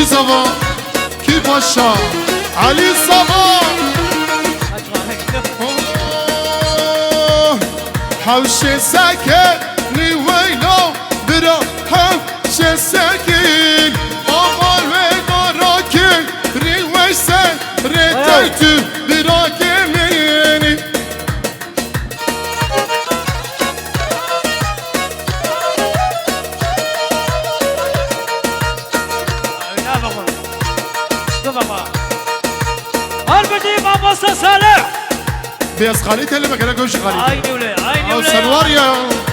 کی زوا کی پاشا علی زوا حوش سکر نیویلو برا حوش سکر آمار و داراکر ریوش سر ریتایتو برا کمینی بيس خالي تلي ما كان كوش خالي عيني ولا عيني ولا سنوار يا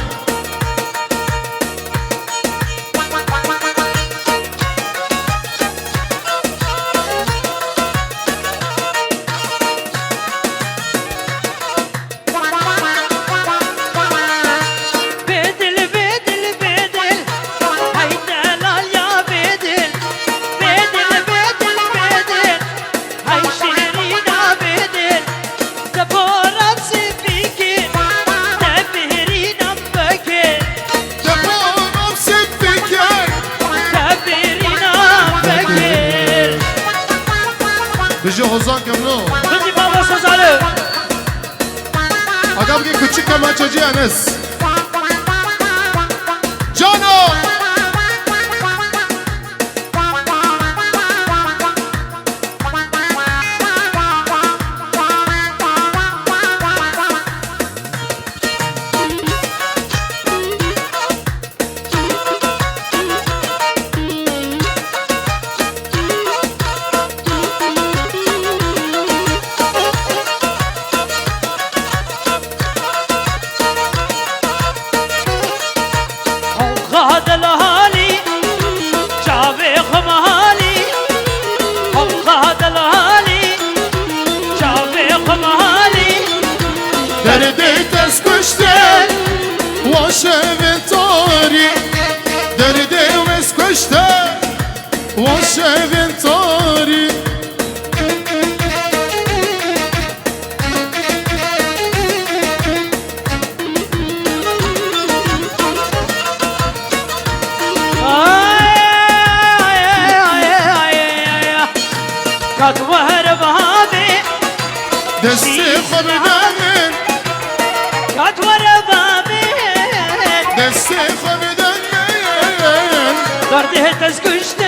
بيجي هوزان كملو بدي بابا سوزالو اقام كي كوتشي كمان تجي انس جانو هذا الهالي شعبي خمالي هذا الهالي شعبي خمالي دردي تسكشتن واشفن طاري دردي وسكشتن واشفن طاري كاتوهر بهابي دستي خبدن كاتوهر بهابي دستي خبدن دردي تسكشت